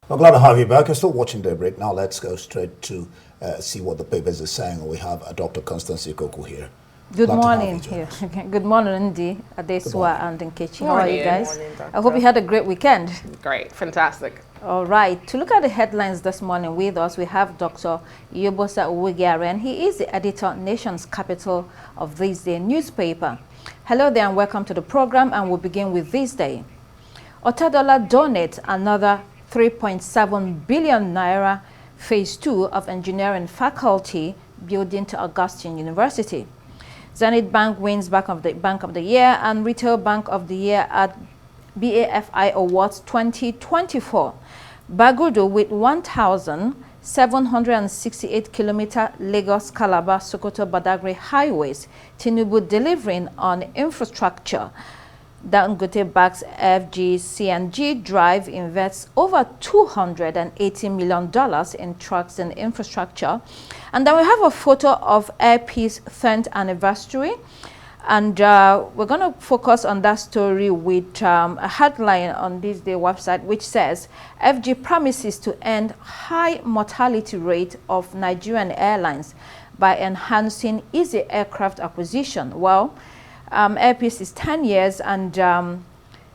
I'm glad to have you back. You're still watching Daybreak. Now let's go straight to see what the papers are saying. We have Dr. Constance Ikoku here. Good Glad morning. to have you, Good morning, Ndi, Good morning. Adesua, and Nkechi. How are Morning. you guys? Morning, I hope you had a great weekend. Great, fantastic. All right. To look at the headlines this morning with us, we have Dr. Yobosa Uwegaren. He is the editor, Nation's Capital of This Day newspaper. Hello there and welcome to the program, and we'll begin with this day. Otadola donates another 3.7 billion naira phase 2 of engineering faculty building to Augustine University. Zenith Bank wins Bank of the Year and Retail Bank of the Year at BAFI Awards 2024. Bagudu with 1,768 kilometer Lagos-Calabar Sokoto-Badagry highways. Tinubu delivering on infrastructure. Dangote backs FGCNG Drive invests over $280 million in trucks and infrastructure. And then we have a photo of Air Peace 10th anniversary. And we're going to focus on that story with a headline on this day website, which says, FG promises to end high mortality rate of Nigerian airlines by enhancing easy aircraft acquisition. Well, Air Peace is 10 years and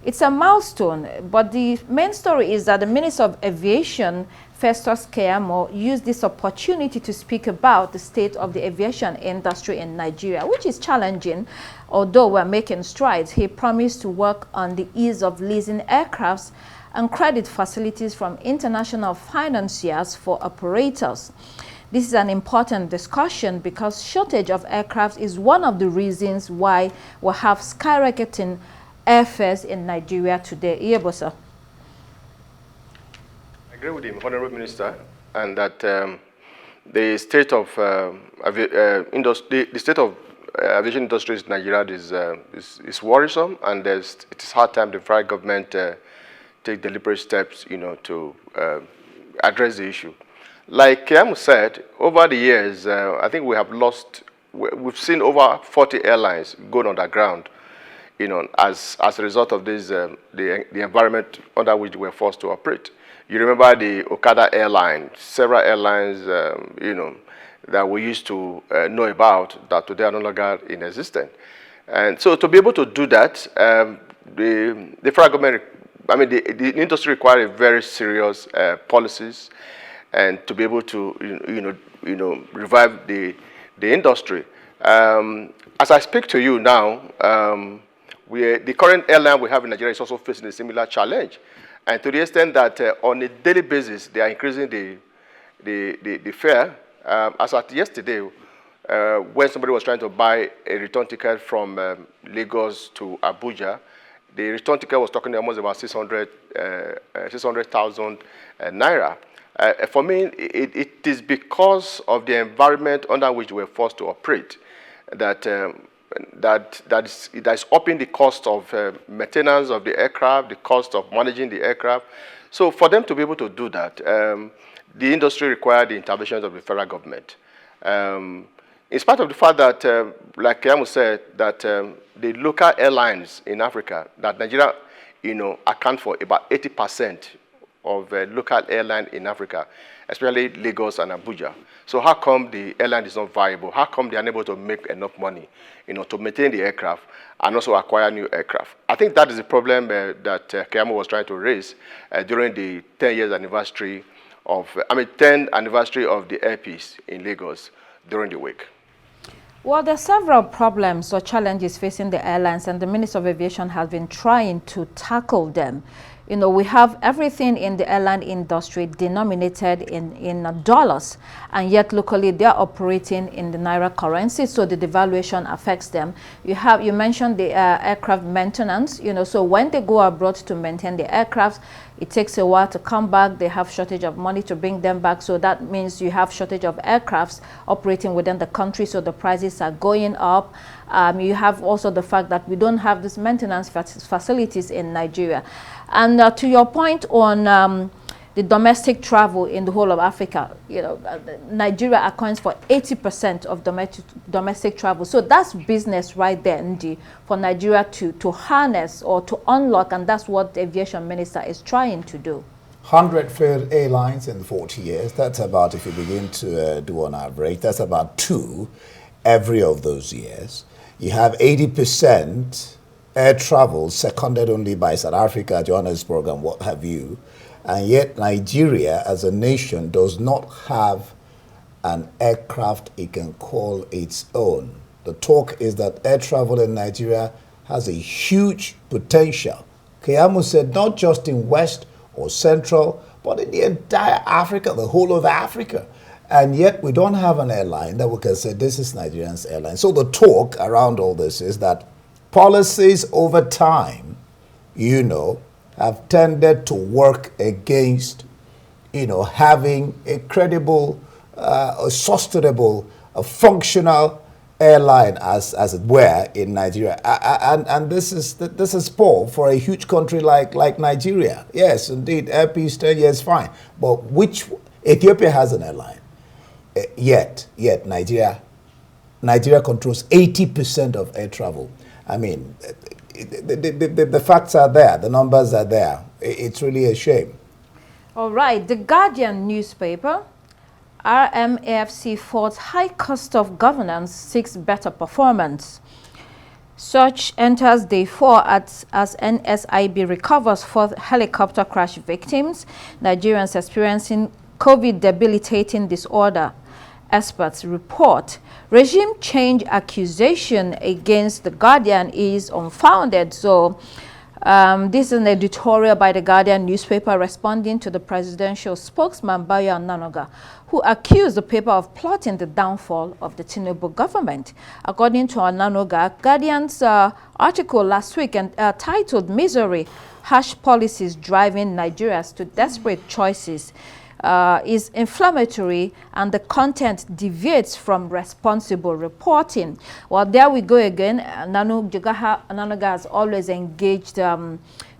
it's a milestone. But the main story is that the Minister of Aviation, Festus Keyamo, used this opportunity to speak about the state of the aviation industry in Nigeria, which is challenging, although we're making strides. He promised to work on the ease of leasing aircrafts and credit facilities from international financiers for operators. This is an important discussion because shortage of aircraft is one of the reasons why we have skyrocketing airfares in Nigeria today. Iyebosa. I agree with the Honorable Minister, and that the state of aviation industries in Nigeria is worrisome, and it is hard time the federal government take deliberate steps, to address the issue. Like Keyamo said, over the years, I think we've seen over 40 airlines going underground, as a result of this, the environment under which we're forced to operate. You remember the Okada airline, several airlines, that we used to know about that today are no longer in existence. And so to be able to do that, the federal government, the industry requires very serious policies, and to be able to, revive the industry. As I speak to you now, the current airline we have in Nigeria is also facing a similar challenge, and to the extent that on a daily basis they are increasing the fare. As at yesterday, when somebody was trying to buy a return ticket from Lagos to Abuja, the return ticket was talking almost about 600,000 naira. For me, it is because of the environment under which we're forced to operate that is upping the cost of maintenance of the aircraft, the cost of managing the aircraft. So for them to be able to do that, the industry required the interventions of the federal government. In spite of the fact that, like Keyamo said, that the local airlines in Africa, that Nigeria, account for about 80% of local airline in Africa, especially Lagos and Abuja. So how come the airline is not viable? How come they are unable to make enough money, to maintain the aircraft and also acquire new aircraft? I think that is the problem that Keyamo was trying to raise during the 10 years anniversary of, 10th anniversary of the Air Peace in Lagos during the week. Well, there are several problems or challenges facing the airlines, and the Minister of Aviation has been trying to tackle them. We have everything in the airline industry denominated in dollars, and yet locally they're operating in the naira currency, so the devaluation affects them. You mentioned the aircraft maintenance, so when they go abroad to maintain the aircraft, it takes a while to come back. They have shortage of money to bring them back, so that means you have shortage of aircrafts operating within the country, so the prices are going up. You have also the fact that we don't have these maintenance facilities in Nigeria. And to your point on the domestic travel in the whole of Africa, Nigeria accounts for 80% of domestic travel. So that's business right there, Ndi, for Nigeria to harness or to unlock, and that's what the aviation minister is trying to do. 100 failed airlines in 40 years. That's about, if you begin to do on average, that's about 2 every of those years. You have 80% air travel seconded only by South Africa, Johannesburg, and what have you. And yet Nigeria as a nation does not have an aircraft it can call its own. The talk is that air travel in Nigeria has a huge potential. Keyamo said not just in West or Central, but in the entire Africa, the whole of Africa. And yet we don't have an airline that we can say this is Nigerian's airline. So the talk around all this is that policies over time, have tended to work against, having a credible, a sustainable, a functional airline, as it were, in Nigeria. And this is poor for a huge country like Nigeria. Yes, indeed, Air Peace 10 years, fine. But Ethiopia has an airline. Yet Nigeria controls 80% of air travel. I mean, the facts are there, the numbers are there. It's really a shame. All right, The Guardian newspaper, RMAFC faults high cost of governance, seeks better performance. Search enters day 4 as NSIB recovers 4 helicopter crash victims. Nigerians experiencing COVID debilitating disorder. Experts report regime change accusation against The Guardian is unfounded. So this is an editorial by The Guardian newspaper responding to the presidential spokesman Bayo Ananoga, who accused the paper of plotting the downfall of the Tinubu government. According to Ananoga, Guardian's article last week titled "Misery: Harsh Policies Driving Nigerians to Desperate Choices" is inflammatory, and the content deviates from responsible reporting. Well, there we go again. Ananoga has always engaged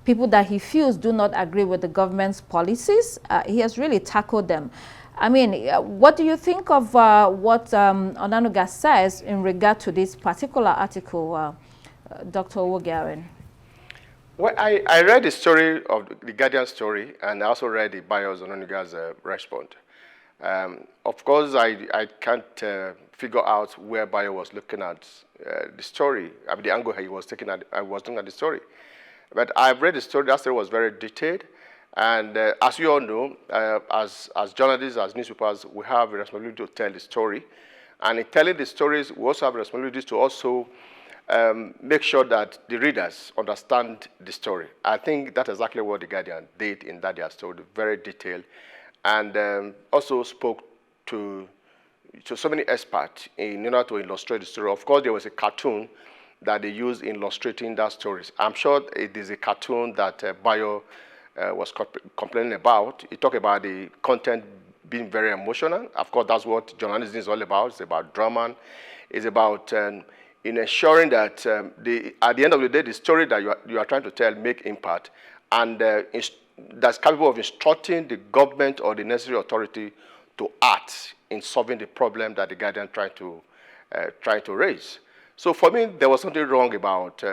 people that he feels do not agree with the government's policies. He has really tackled them. I mean, what do you think of what Ananoga says in regard to this particular article, Dr. Wogaren? Well, I read the story of the Guardian story, and I also read the Bayo Ananoga's response. Of course, I can't figure out where Bayo was looking at the story. I mean, the angle he was taking at, I was looking at the story. But I've read the story. That story was very detailed. And as you all know, as journalists, as newspapers, we have a responsibility to tell the story. And in telling the stories, we also have a responsibility to also make sure that the readers understand the story. I think that's exactly what The Guardian did in that their story, very detailed, and also spoke to so many experts in order to illustrate the story. Of course, there was a cartoon that they used in illustrating that story. I'm sure it is a cartoon that Bayo was complaining about. He talked about the content being very emotional. Of course, that's what journalism is all about. It's about drama. It's about in ensuring that at the end of the day, the story that you are trying to tell make impact, and that's capable of instructing the government or the necessary authority to act in solving the problem that the Guardian trying to raise. So for me, there was something wrong about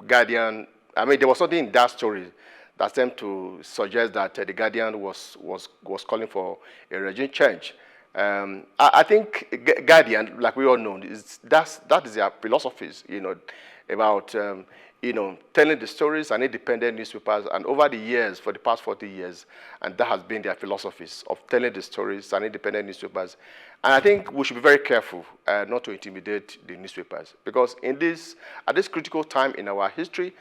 Guardian. I mean, there was something in that story that seemed to suggest that the Guardian was calling for a regime change. I think Guardian, like we all know, that is their philosophies, about telling the stories and independent newspapers. And over the years, for the past 40 years, and that has been their philosophies of telling the stories and independent newspapers. And I think we should be very careful not to intimidate the newspapers, because at this critical time in our history,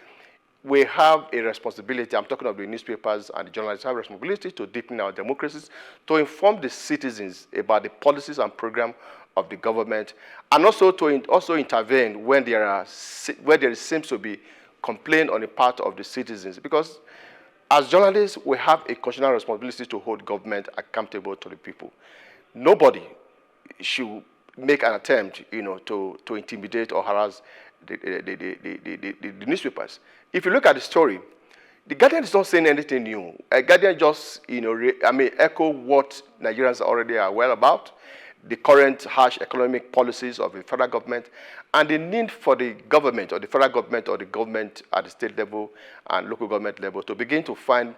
we have a responsibility. I'm talking of the newspapers and the journalists have a responsibility to deepen our democracies, to inform the citizens about the policies and program of the government, and also to intervene when there seems to be complaint on the part of the citizens. Because as journalists, we have a constitutional responsibility to hold government accountable to the people. Nobody should make an attempt, to intimidate or harass the newspapers. If you look at the story, the Guardian is not saying anything new. Guardian just, echo what Nigerians already are aware about, the current harsh economic policies of the federal government, and the need for the government, or the federal government, or the government at the state level and local government level to begin to find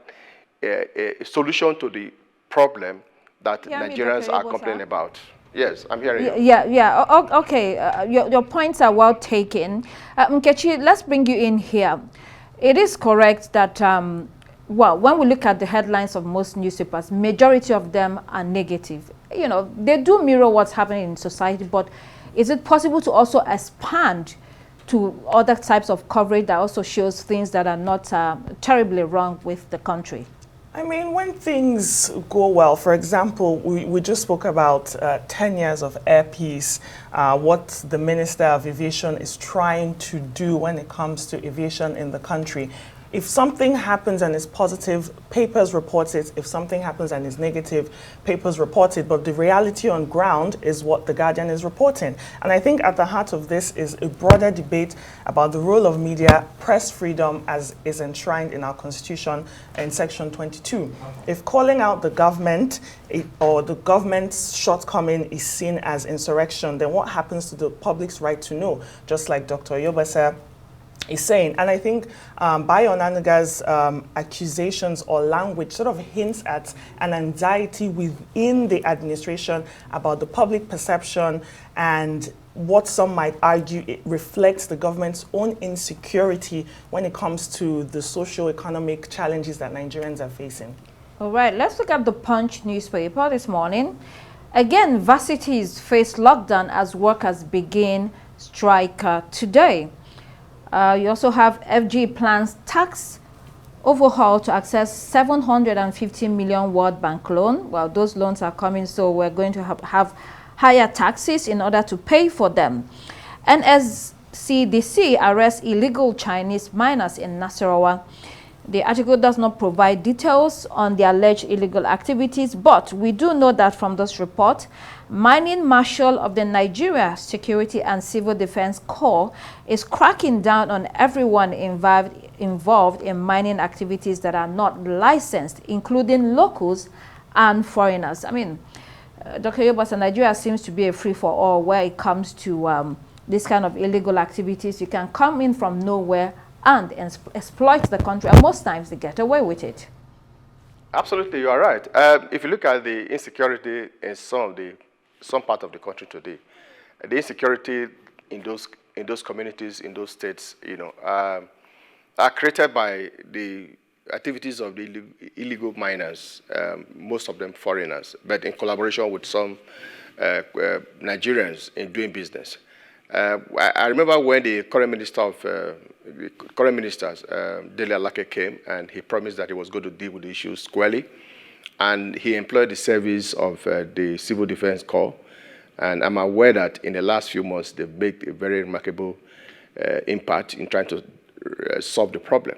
a solution to the problem that Yeah, Nigerians are complaining about. Yes, I'm hearing you. Yeah. Okay. Your points are well taken. Nkechi, let's bring you in here. It is correct that, well, when we look at the headlines of most newspapers, majority of them are negative. You know, they do mirror what's happening in society, but is it possible to also expand to other types of coverage that also shows things that are not terribly wrong with the country? I mean, when things go well, for example, we just spoke about 10 years of air peace, what the Minister of Aviation is trying to do when it comes to aviation in the country. If something happens and is positive, papers report it. If something happens and is negative, papers report it. But the reality on ground is what The Guardian is reporting. And I think at the heart of this is a broader debate about the role of media, press freedom as is enshrined in our Constitution in Section 22. If calling out the government or the government's shortcoming is seen as insurrection, then what happens to the public's right to know? Just like Dr. Yobasa is saying. And I think Bayo Onanuga's accusations or language sort of hints at an anxiety within the administration about the public perception, and what some might argue it reflects the government's own insecurity when it comes to the socio-economic challenges that Nigerians are facing. All right, let's look at the Punch newspaper this morning. Again, varsities face lockdown as workers begin strike today. You also have FG plans tax overhaul to access 750 million World Bank loan. Well, those loans are coming, so we're going to have higher taxes in order to pay for them. NSCDC arrests illegal Chinese miners in Nasarawa. The article does not provide details on the alleged illegal activities, but we do know that from this report, Mining Marshal of the Nigeria Security and Civil Defense Corps is cracking down on everyone involved in mining activities that are not licensed, including locals and foreigners. I mean, Dr. Yobasa, Nigeria seems to be a free-for-all where it comes to this kind of illegal activities. You can come in from nowhere and exploit the country, and most times they get away with it. Absolutely, you are right. If you look at the insecurity in some part of the country today, the insecurity in those communities, in those states, you know, are created by the activities of the illegal miners, most of them foreigners, but in collaboration with some Nigerians in doing business. I remember when the current minister, Dele Alake, came, and he promised that he was going to deal with the issues squarely, and he employed the service of the Civil Defense Corps, and I'm aware that in the last few months they've made a very remarkable impact in trying to solve the problem.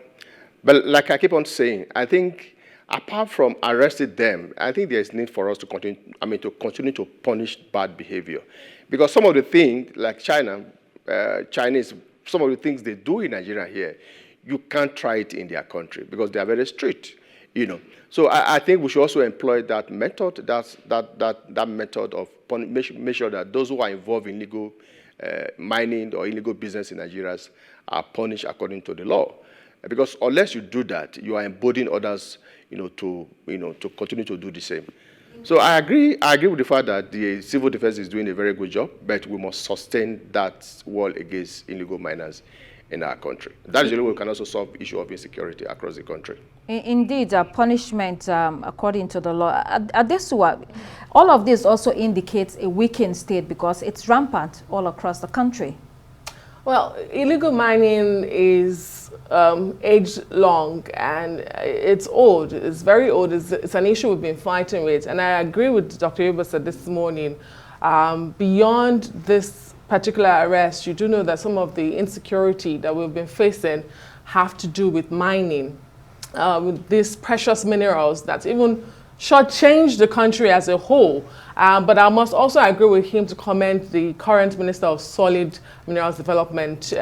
But like I keep on saying, I think apart from arresting them, I think there's need for us to continue, to punish bad behavior. Because some of the things, like Chinese, some of the things they do in Nigeria here, you can't try it in their country because they are very strict, you know. So I think we should also employ that method, that method of make sure that those who are involved in illegal mining or illegal business in Nigeria are punished according to the law. Because unless you do that, you are emboldening others, to continue to do the same. So I agree with the fact that the civil defense is doing a very good job, but we must sustain that war against illegal miners in our country. That is the way we can also solve the issue of insecurity across the country. Indeed, punishment according to the law. All of this also indicates a weakened state because it's rampant all across the country. Well, illegal mining is age-long, and it's old. It's very old. It's an issue we've been fighting with. And I agree with Dr. Yobasa this morning. Beyond this particular arrest, you do know that some of the insecurity that we've been facing have to do with mining, with these precious minerals that even shortchange the country as a whole. But I must also agree with him to commend the current Minister of Solid Minerals Development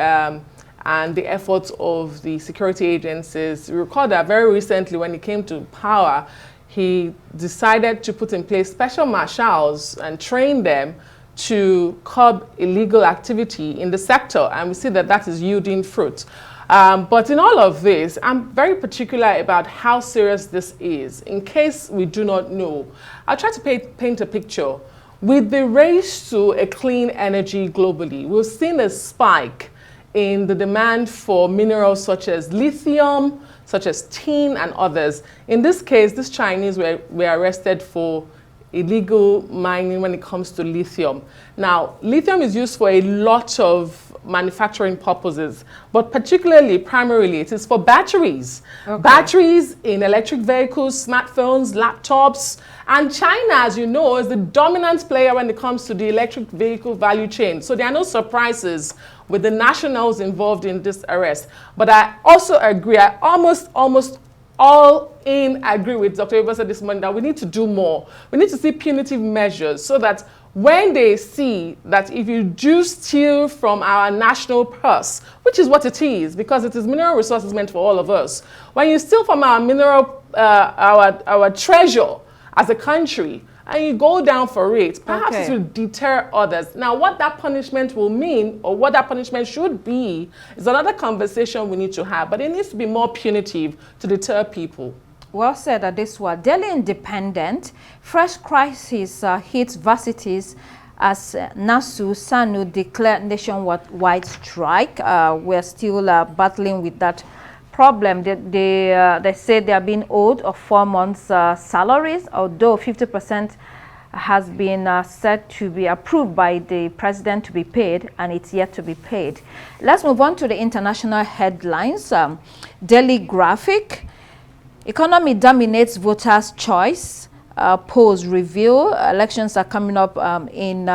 and the efforts of the security agencies. We recall that very recently when he came to power, he decided to put in place special marshals and train them to curb illegal activity in the sector, and we see that that is yielding fruit. But in all of this, I'm very particular about how serious this is. In case we do not know, I'll try to paint a picture. With the race to a clean energy globally, we've seen a spike in the demand for minerals such as lithium, such as tin and others. In this case, these Chinese were arrested for illegal mining when it comes to lithium. Now, lithium is used for a lot of manufacturing purposes, but primarily, it is for batteries. Okay. Batteries in electric vehicles, smartphones, laptops, and China, as you know, is the dominant player when it comes to the electric vehicle value chain. So there are no surprises with the nationals involved in this arrest. But I also agree, I almost all in agree with Dr. Ibosa this morning that we need to do more. We need to see punitive measures so that when they see that if you do steal from our national purse, which is what it is, because it is mineral resources meant for all of us, when you steal from our mineral, our treasure as a country, and you go down for it, perhaps it will deter others. Now, what that punishment will mean, or what that punishment should be, is another conversation we need to have, but it needs to be more punitive to deter people. Well said, Adeswa. Delhi Independent, fresh crisis hits varsities as NASU, SANU declared nationwide strike. We're still battling with that problem. They say they are being owed of 4 months' salaries, although 50% has been said to be approved by the president to be paid, and it's yet to be paid. Let's move on to the international headlines. Daily Graphic. Economy dominates voters' choice. Polls reveal elections are coming up in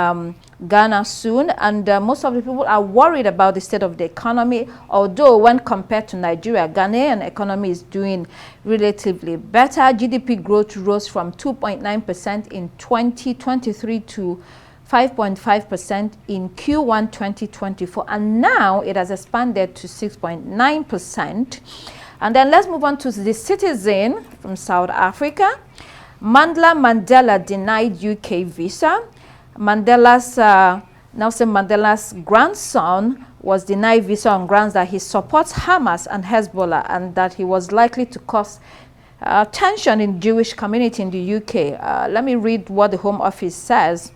Ghana soon, and most of the people are worried about the state of the economy, although when compared to Nigeria, Ghanaian economy is doing relatively better. GDP growth rose from 2.9% in 2023 to 5.5% in Q1 2024, and now it has expanded to 6.9%. And then let's move on to the Citizen from South Africa. Mandela denied UK visa. Nelson Mandela's grandson was denied visa on grounds that he supports Hamas and Hezbollah, and that he was likely to cause tension in the Jewish community in the UK. Let me read what the Home Office says.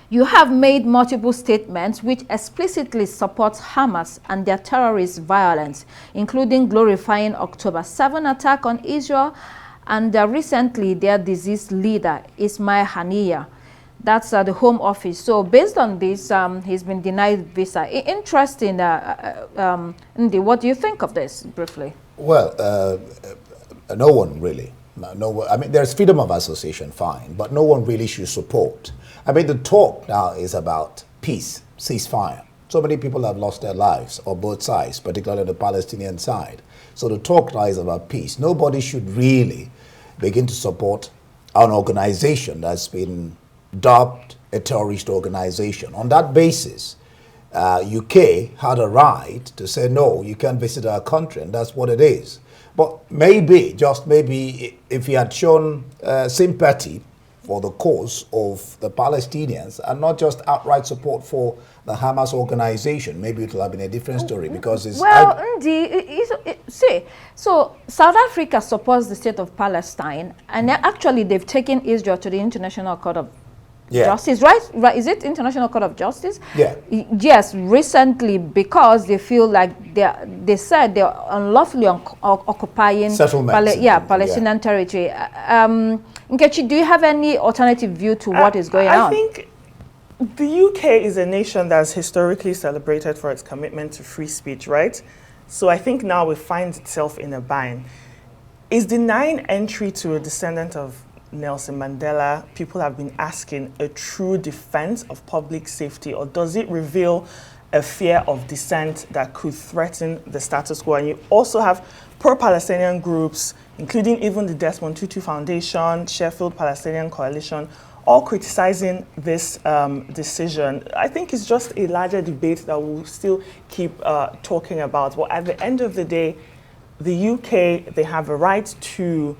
You have made multiple statements which explicitly support Hamas and their terrorist violence, including glorifying October 7 attack on Israel and recently their deceased leader, Ismail Haniyeh. That's the Home Office. So based on this, he's been denied visa. Interesting. Ndi, what do you think of this, briefly? Well, no one really. I mean, there's freedom of association, fine, but no one really should support. I mean, the talk now is about peace, ceasefire. So many people have lost their lives on both sides, particularly the Palestinian side. So the talk now is about peace. Nobody should really begin to support an organization that's been dubbed a terrorist organization. On that basis, UK had a right to say, no, you can't visit our country, and that's what it is. But maybe, just maybe, if he had shown sympathy for the cause of the Palestinians and not just outright support for the Hamas organization, maybe it will have been a different story, because it's... Well, see, so South Africa supports the state of Palestine, and actually they've taken Israel to the International Court of Justice, right? Is it International Court of Justice? Yeah. Yes, recently, because they feel like they said they're unlawfully occupying Palestinian territory. Nkechi, do you have any alternative view to what is going on? I think the UK is a nation that's historically celebrated for its commitment to free speech, right? So I think now it finds itself in a bind. Is denying entry to a descendant of Nelson Mandela, people have been asking, a true defense of public safety, or does it reveal a fear of dissent that could threaten the status quo? And you also have pro-Palestinian groups, including even the Desmond Tutu Foundation, Sheffield Palestinian Coalition, all criticizing this decision. I think it's just a larger debate that we'll still keep talking about. But at the end of the day, the UK, they have a right to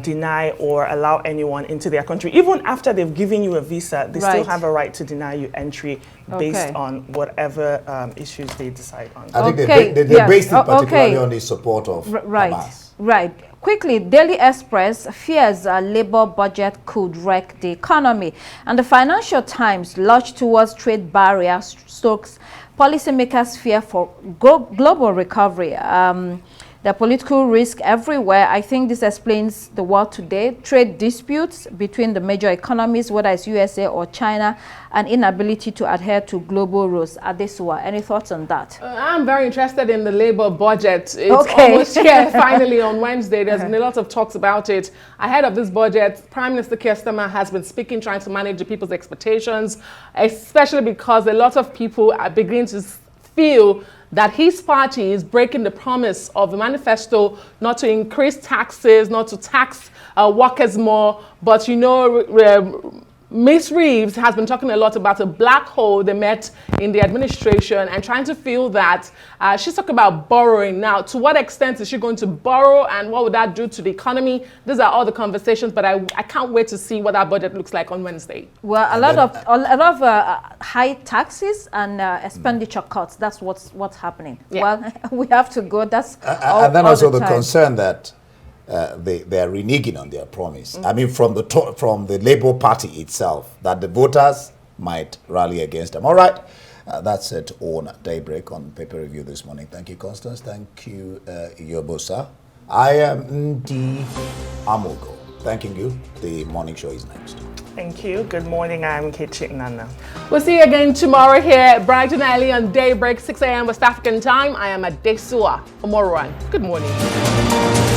deny or allow anyone into their country. Even after they've given you a visa, they still have a right to deny you entry based on whatever issues they decide on. I think they based it particularly on the support of Hamas. Right. Quickly, Daily Express fears a Labour budget could wreck the economy. And the Financial Times lodged towards trade barriers stokes policymakers' fear for global recovery. The political risk everywhere. I think this explains the world today. Trade disputes between the major economies, whether it's USA or China, and inability to adhere to global rules. Adesua, any thoughts on that? I'm very interested in the Labour budget. It's almost here finally on Wednesday. There's been a lot of talks about it. Ahead of this budget, Prime Minister Keir Starmer has been speaking, trying to manage the people's expectations, especially because a lot of people are beginning to feel that his party is breaking the promise of the manifesto not to increase taxes, not to tax workers more. But you know, Ms. Reeves has been talking a lot about a black hole they met in the administration and trying to feel that she's talking about borrowing. Now, to what extent is she going to borrow and what would that do to the economy? These are all the conversations, but I can't wait to see what that budget looks like on Wednesday. Well, a lot of high taxes and expenditure cuts. That's what's happening. Yeah. Well, we have to go. That's and then also the concern that they are reneging on their promise. I mean, from the Labour Party itself, that the voters might rally against them. All right, that's it on Daybreak on Paper Review this morning. Thank you, Constance. Thank you, Yobosa. I am Ndi Amogo. Thanking you. The morning show is next. Thank you. Good morning. I'm Kechi Nana. We'll see you again tomorrow here, bright and early on Daybreak, 6 a.m. West African time. I am Adesua Omorwan. Good morning.